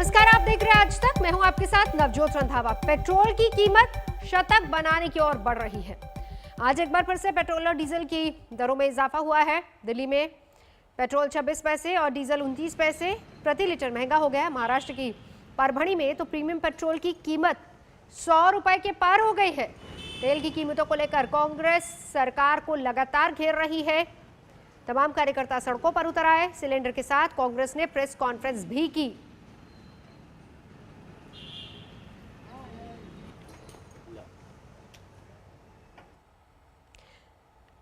नमस्कार, आप देख रहे हैं आज तक। मैं हूं आपके साथ नवजोत रंधावा। पेट्रोल की कीमत शतक बनाने की ओर बढ़ रही है। आज एक बार फिर से पेट्रोल और डीजल की दरों में इजाफा हुआ है। दिल्ली में पेट्रोल 26 पैसे और डीजल 29 पैसे प्रति लीटर महंगा हो गया है। महाराष्ट्र की परभणी में तो प्रीमियम पेट्रोल की कीमत 100 रुपए के पार हो गई है। तेल की कीमतों को लेकर कांग्रेस सरकार को लगातार घेर रही है। तमाम कार्यकर्ता सड़कों पर उतर आए। सिलेंडर के साथ कांग्रेस ने प्रेस कॉन्फ्रेंस भी की।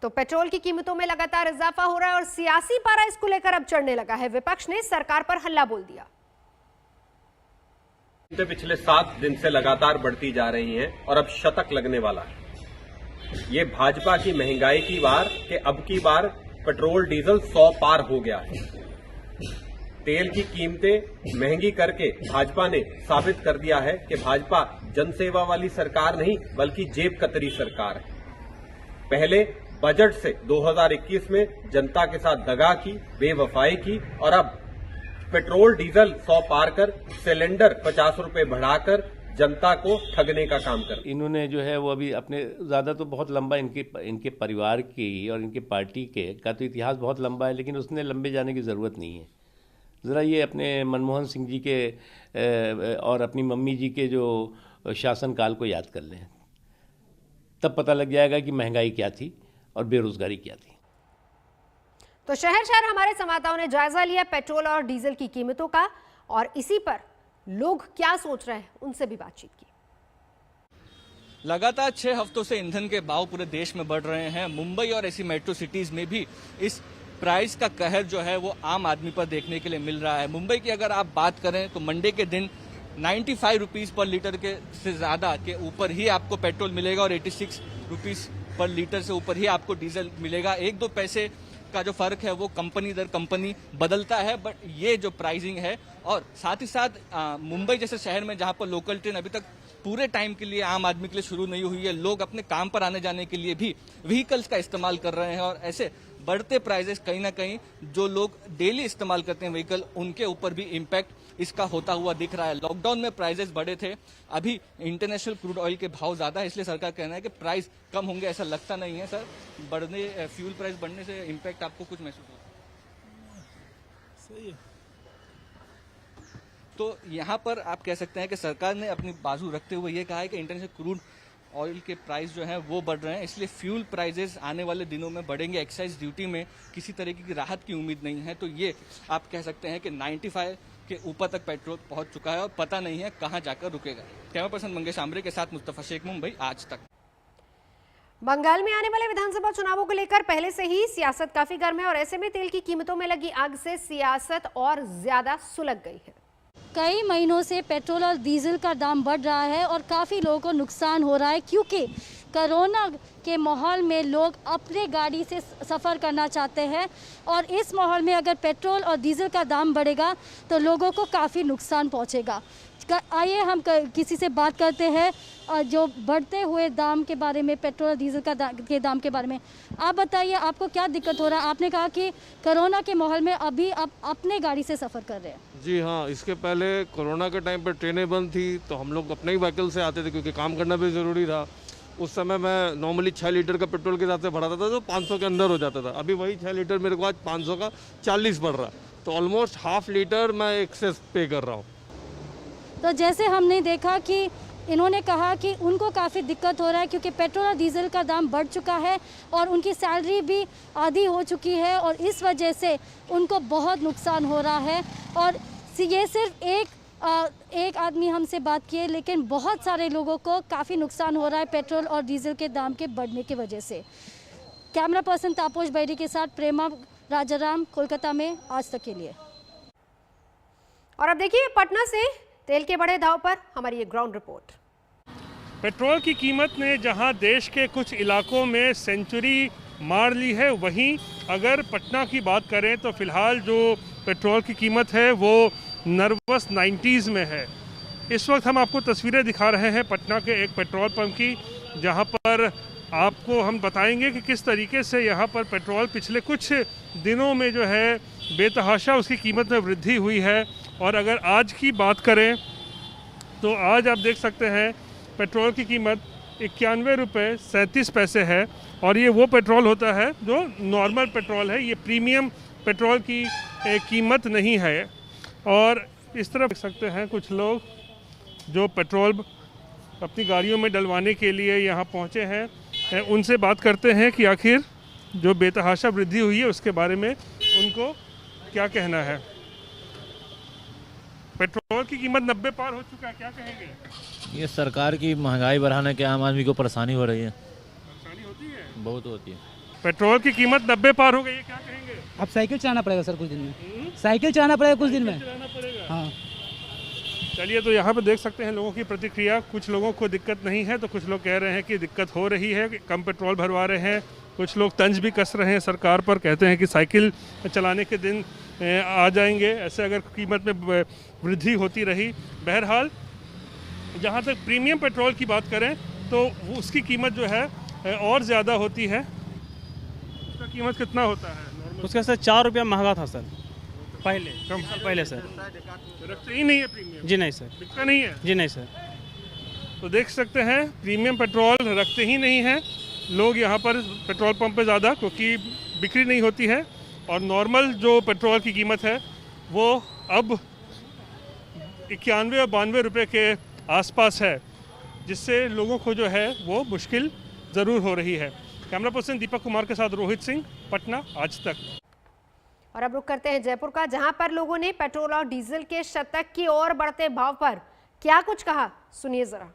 तो पेट्रोल की कीमतों में लगातार इजाफा हो रहा है और सियासी पारा इसको लेकर अब चढ़ने लगा है। विपक्ष ने सरकार पर हल्ला बोल दिया। पिछले 7 दिन से लगातार बढ़ती जा रही हैं और अब शतक लगने वाला है। ये भाजपा की महंगाई की वार के अब की बार पेट्रोल डीजल 100 पार हो गया है। तेल की कीमतें महंगी करके भाजपा ने साबित कर दिया है कि भाजपा जनसेवा वाली सरकार नहीं बल्कि जेब कतरी सरकार है। पहले बजट से 2021 में जनता के साथ दगा की, बेवफाई की और अब पेट्रोल डीजल 100 पार कर सिलेंडर 50 रुपए बढ़ाकर जनता को ठगने का काम कर। इन्होंने जो है वो अभी अपने ज़्यादा तो बहुत लंबा इनके परिवार की और इनके पार्टी के का तो इतिहास बहुत लंबा है, लेकिन उसने लंबे जाने की ज़रूरत नहीं है। ज़रा ये अपने मनमोहन सिंह जी के और अपनी मम्मी जी के जो शासनकाल को याद कर लें, तब पता लग जाएगा कि महंगाई क्या थी और बेरोजगारी क्या थी। तो शहर शहर हमारे संवाददाताओं ने जायजा लिया पेट्रोल और डीजल की कीमतों का और इसी पर लोग क्या सोच रहे हैं उनसे भी बातचीत की। लगातार 6 हफ्तों से ईंधन के भाव पूरे देश में बढ़ रहे हैं। मुंबई और ऐसी मेट्रो सिटीज में भी इस प्राइस का कहर जो है वो आम आदमी पर देखने के लिए मिल रहा है। मुंबई की अगर आप बात करें तो मंडे के दिन 95 रुपीज पर लीटर के से ज्यादा के ऊपर ही आपको पेट्रोल मिलेगा और 86 रुपीज पर लीटर से ऊपर ही आपको डीजल मिलेगा। 1-2 पैसे का जो फर्क है वो कंपनी दर कंपनी बदलता है, बट ये जो प्राइसिंग है और साथ ही साथ मुंबई जैसे शहर में जहां पर लोकल ट्रेन अभी तक पूरे टाइम के लिए आम आदमी के लिए शुरू नहीं हुई है, लोग अपने काम पर आने जाने के लिए भी व्हीकल्स का इस्तेमाल कर रहे हैं और ऐसे बढ़ते प्राइजेस कहीं ना कहीं जो लोग डेली इस्तेमाल करते हैं व्हीकल उनके ऊपर भी इम्पैक्ट इसका होता हुआ दिख रहा है। लॉकडाउन में प्राइजेस बढ़े थे, अभी इंटरनेशनल क्रूड ऑयल के भाव ज्यादा है, इसलिए सरकार कहना है कि प्राइस कम होंगे, ऐसा लगता नहीं है सर। फ्यूल प्राइस बढ़ने से इम्पैक्ट आपको कुछ महसूस होता है? सही है। तो यहाँ पर आप कह सकते हैं कि सरकार ने अपनी बाजू रखते हुए ये कहा है कि इंटरनेशनल क्रूड ऑयल के प्राइस जो है वो बढ़ रहे हैं, इसलिए फ्यूल प्राइजेस आने वाले दिनों में बढ़ेंगे। एक्साइज ड्यूटी में किसी तरीके की राहत की उम्मीद नहीं है। तो ये आप कह सकते हैं कि 95 के ऊपर तक पेट्रोल पहुंच चुका है और पता नहीं है कहां जाकर रुकेगा। कैमरा पर्सन मंगेश आमरे के साथ मुस्तफा शेख, मुंबई आज तक। बंगाल में आने वाले विधानसभा चुनावों को लेकर पहले से ही सियासत काफी गर्म है और ऐसे में तेल की कीमतों में लगी आग से सियासत और ज्यादा सुलग गई है। कई महीनों से पेट्रोल और डीजल का दाम बढ़ रहा है और काफ़ी लोगों को नुकसान हो रहा है, क्योंकि कोरोना के माहौल में लोग अपने गाड़ी से सफ़र करना चाहते हैं और इस माहौल में अगर पेट्रोल और डीजल का दाम बढ़ेगा तो लोगों को काफ़ी नुकसान पहुंचेगा। आइए हम किसी से बात करते हैं जो बढ़ते हुए दाम के बारे में, पेट्रोल और डीजल के दाम के बारे में। आप बताइए, आपको क्या दिक्कत हो रहा है? आपने कहा कि कोरोना के माहौल में अभी आप अपने गाड़ी से सफ़र कर रहे हैं। जी हाँ, इसके पहले कोरोना के टाइम पर ट्रेनें बंद थी तो हम लोग अपने ही व्हीकल से आते थे क्योंकि काम करना भी ज़रूरी था। उस समय मैं नॉर्मली 6 लीटर का पेट्रोल के हिसाब से भराता था जो 500 के अंदर हो जाता था। अभी वही 6 लीटर मेरे को आज 500 का 40 पड़ रहा है, तो ऑलमोस्ट हाफ लीटर मैं एक्सेस पे कर रहा हूँ। तो जैसे हमने देखा कि इन्होंने कहा कि उनको काफ़ी दिक्कत हो रहा है क्योंकि पेट्रोल और डीजल का दाम बढ़ चुका है और उनकी सैलरी भी आधी हो चुकी है और इस वजह से उनको बहुत नुकसान हो रहा है। और ये सिर्फ एक आदमी हमसे बात किए, लेकिन बहुत सारे लोगों को काफ़ी नुकसान हो रहा है पेट्रोल और डीजल के दाम के बढ़ने की वजह से। कैमरा पर्सन तापोश बैरी के साथ प्रेमा राजाराम, कोलकाता में आज तक के लिए। और अब देखिए पटना से तेल के बढ़े दाव पर हमारी ये ग्राउंड रिपोर्ट। पेट्रोल की कीमत ने जहां देश के कुछ इलाकों में सेंचुरी मार ली है, वहीं अगर पटना की बात करें तो फिलहाल जो पेट्रोल की कीमत है वो नर्वस 90s में है। इस वक्त हम आपको तस्वीरें दिखा रहे हैं पटना के एक पेट्रोल पंप की, जहां पर आपको हम बताएंगे कि किस तरीके से यहाँ पर पेट्रोल पिछले कुछ दिनों में जो है बेतहाशा उसकी कीमत में वृद्धि हुई है और अगर आज की बात करें तो आज आप देख सकते हैं पेट्रोल की कीमत 91 रुपये 37 पैसे है। और ये वो पेट्रोल होता है जो नॉर्मल पेट्रोल है, ये प्रीमियम पेट्रोल की कीमत नहीं है। और इस तरफ देख सकते हैं कुछ लोग जो पेट्रोल अपनी गाड़ियों में डलवाने के लिए यहाँ पहुँचे हैं, उनसे बात करते हैं कि आखिर जो बेतहाशा वृद्धि हुई है उसके बारे में उनको क्या कहना है। पेट्रोल की कीमत 90 पार हो चुका है, क्या कहेंगे? ये सरकार की महंगाई बढ़ाने के आम आदमी को परेशानी हो रही है। परेशानी होती है, बहुत होती है। पेट्रोल की कीमत 90 पार हो गई है, क्या कहेंगे? अब साइकिल चलाना पड़ेगा सर कुछ दिन में, साइकिल चलाना पड़ेगा कुछ दिन में। चलाना पड़ेगा। हाँ चलिए, तो यहाँ पे देख सकते हैं लोगों की प्रतिक्रिया। कुछ लोगों को दिक्कत नहीं है तो कुछ लोग कह रहे हैं कि दिक्कत हो रही है, कि कम पेट्रोल भरवा रहे हैं। कुछ लोग तंज भी कस रहे हैं सरकार पर, कहते हैं कि साइकिल चलाने के दिन आ जाएंगे ऐसे अगर कीमत में वृद्धि होती रही। बहरहाल जहाँ तक प्रीमियम पेट्रोल की बात करें तो उसकी कीमत जो है और ज़्यादा होती है। उसका कीमत कितना होता है नॉर्मल? उसका सर 4 रुपया महंगा था सर पहले, कम पहले सर। रखते ही नहीं है प्रीमियम? जी नहीं सर। बिकता नहीं है? जी नहीं सर। तो देख सकते हैं प्रीमियम पेट्रोल रखते ही नहीं हैं लोग यहाँ पर पेट्रोल पंप पे ज़्यादा, क्योंकि बिक्री नहीं होती है। और नॉर्मल जो पेट्रोल की कीमत है वो अब 91 और 92 रुपये के आसपास है, जिससे लोगों को जो है वो मुश्किल ज़रूर हो रही है। कैमरा पर्सन दीपक कुमार के साथ रोहित सिंह, पटना, आज तक। और अब रुक करते हैं जयपुर का, जहां पर लोगों ने पेट्रोल और डीजल के शतक की ओर बढ़ते भाव पर क्या कुछ कहा, सुनिए जरा।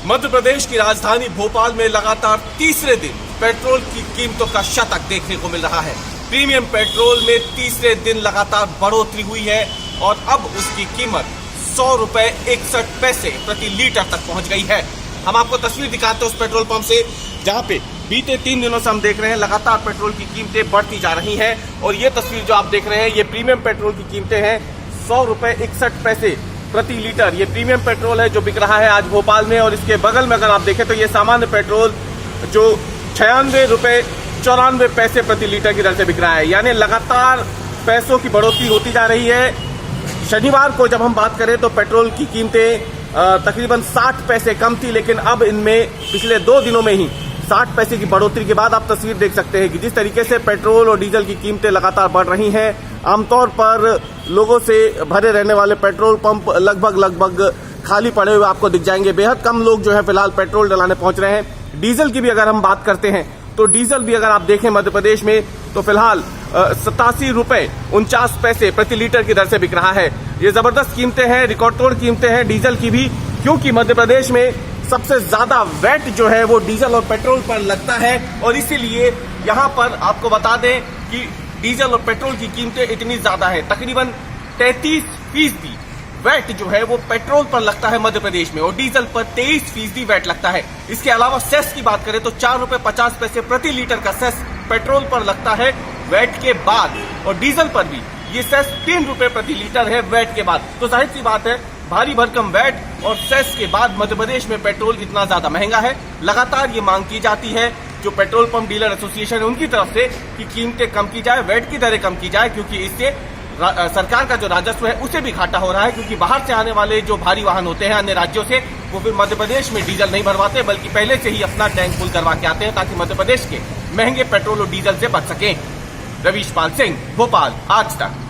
मध्य प्रदेश की राजधानी भोपाल में लगातार तीसरे दिन पेट्रोल की कीमतों का शतक देखने को मिल रहा है। प्रीमियम पेट्रोल में तीसरे दिन लगातार बढ़ोतरी हुई है और अब उसकी कीमत 100 रुपए 61 पैसे प्रति लीटर तक पहुंच गई है। हम आपको तस्वीर दिखाते हैं उस पेट्रोल पंप से, जहां पे बीते 3 दिनों से हम देख रहे हैं लगातार पेट्रोल की कीमतें बढ़ती जा रही हैं। और ये तस्वीर जो आप देख रहे हैं, ये प्रीमियम पेट्रोल की कीमतें हैं 100 रुपए 61 पैसे प्रति लीटर। ये प्रीमियम पेट्रोल है जो बिक रहा है आज भोपाल में। और इसके बगल में अगर आप देखें तो ये सामान्य पेट्रोल जो 96 रुपए 94 पैसे प्रति लीटर की दर से बिक रहा है। यानी लगातार पैसों की बढ़ोतरी होती जा रही है। शनिवार को जब हम बात करें तो पेट्रोल की कीमतें तकरीबन 60 पैसे कम थी, लेकिन अब इनमें पिछले 2 दिनों में ही 60 पैसे की बढ़ोतरी के बाद आप तस्वीर देख सकते हैं कि जिस तरीके से पेट्रोल और डीजल की कीमतें लगातार बढ़ रही हैं। आमतौर पर लोगों से भरे रहने वाले पेट्रोल पंप लगभग खाली पड़े हुए आपको दिख जाएंगे। बेहद कम लोग जो है फिलहाल पेट्रोल डलाने पहुंच रहे हैं। डीजल की भी अगर हम बात करते हैं तो डीजल भी अगर आप देखें मध्य प्रदेश में तो फिलहाल 87 रुपए 49 पैसे प्रति लीटर की दर से बिक रहा है। ये जबरदस्त कीमतें हैं, रिकॉर्ड तोड़ कीमतें हैं डीजल की भी, क्योंकि मध्य प्रदेश में सबसे ज्यादा वैट जो है वो डीजल और पेट्रोल पर लगता है। और इसीलिए यहाँ पर आपको बता दें कि डीजल और पेट्रोल की कीमतें इतनी ज्यादा है। तकरीबन 33% वैट जो है वो पेट्रोल पर लगता है मध्य प्रदेश में और डीजल पर 23% वैट लगता है। इसके अलावा सेस की बात करें तो 4 रुपए 50 पैसे प्रति लीटर का सेस पेट्रोल पर लगता है वैट के बाद, और डीजल पर भी ये सेस 3 रुपए प्रति लीटर है वैट के बाद। तो जाहिर सी बात है भारी भरकम वैट और सेस के बाद मध्य प्रदेश में पेट्रोल इतना ज्यादा महंगा है। लगातार ये मांग की जाती है जो पेट्रोल पंप डीलर एसोसिएशन है उनकी तरफ से कि कीमतें कम की जाए, वैट की दरें कम की जाए, क्योंकि इससे सरकार का जो राजस्व है उसे भी घाटा हो रहा है। क्योंकि बाहर से आने वाले जो भारी वाहन होते हैं अन्य राज्यों से, वो फिर मध्य प्रदेश में डीजल नहीं भरवाते बल्कि पहले से ही अपना टैंक फुल करवा के आते हैं ताकि मध्य प्रदेश के महंगे पेट्रोल और डीजल से बच सकें। रवीश पाल सिंह, भोपाल, आज तक।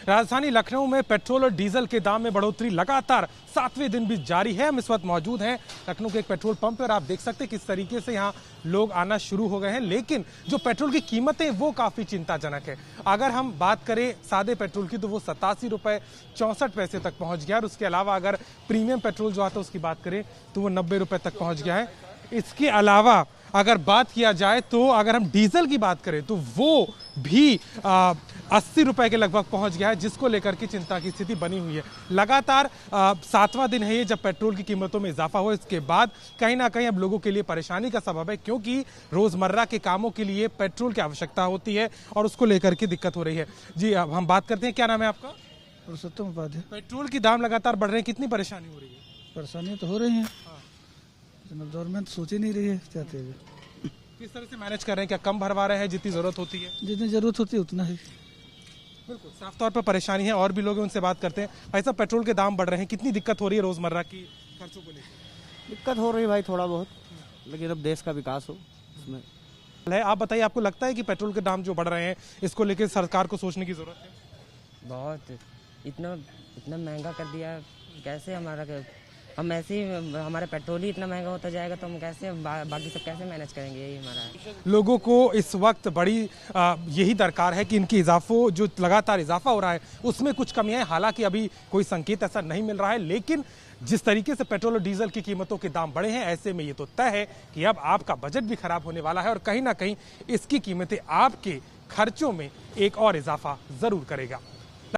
राजधानी लखनऊ में पेट्रोल और डीजल के दाम में बढ़ोतरी लगातार 7वें दिन भी जारी है। हम इस वक्त मौजूद हैं लखनऊ के एक पेट्रोल पंप पर और आप देख सकते हैं किस तरीके से यहाँ लोग आना शुरू हो गए हैं। लेकिन जो पेट्रोल की कीमतें वो काफी चिंताजनक है। अगर हम बात करें सादे पेट्रोल की तो वो 87 रुपए 64 पैसे तक पहुंच गया, और उसके अलावा अगर प्रीमियम पेट्रोल जो आता है उसकी बात करें तो वो 90 रुपए तक पहुंच गया है। इसके अलावा अगर बात किया जाए तो अगर हम डीजल की बात करें तो वो भी 80 रुपए के लगभग पहुंच गया है, जिसको लेकर के चिंता की स्थिति बनी हुई है। लगातार 7वां दिन है ये जब पेट्रोल की कीमतों में इजाफा हुआ। इसके बाद कहीं ना कहीं अब लोगों के लिए परेशानी का सबब है, क्योंकि रोजमर्रा के कामों के लिए पेट्रोल की आवश्यकता होती है और उसको लेकर के दिक्कत हो रही है। जी अब हम बात करते हैं, क्या नाम है आपका? पुरुषोत्तम उपाध्याय। पेट्रोल की दाम लगातार बढ़ रहे हैं, कितनी परेशानी हो रही है? परेशानी तो हो रही है, गवर्नमेंट सोच ही नहीं रही है चाहते हुए। किस तरह से मैनेज कर रहे हैं? क्या कम भरवा रहे हैं जितनी जरूरत होती है? जितनी जरूरत होती है उतना ही। बिल्कुल साफ तौर पर परेशानी है। और भी लोग हैं, उनसे बात करते हैं। भाई साहब, पेट्रोल के दाम बढ़ रहे हैं, कितनी दिक्कत हो रही है रोजमर्रा की खर्चों को लेकर? दिक्कत हो रही है भाई थोड़ा बहुत, लेकिन अब देश का विकास हो उसमें है। आप बताइए, आपको लगता है कि पेट्रोल के दाम जो बढ़ रहे हैं इसको लेकर सरकार को सोचने की जरूरत है? बहुत, इतना महंगा कर दिया, कैसे हम ऐसे ही हमारा पेट्रोल ही इतना महंगा होता जाएगा तो हम कैसे बाकी सब कैसे मैनेज करेंगे, यही हमारा है। लोगों को इस वक्त बड़ी यही दरकार है कि इनकी जो लगातार इजाफा हो रहा है उसमें कुछ कमियां हैं। हालांकि अभी कोई संकेत ऐसा नहीं मिल रहा है, लेकिन जिस तरीके से पेट्रोल और डीजल की कीमतों के दाम बढ़े हैं, ऐसे में ये तो तय है कि अब आपका बजट भी खराब होने वाला है और कहीं ना कहीं इसकी कीमतें आपके खर्चों में एक और इजाफा जरूर करेगा।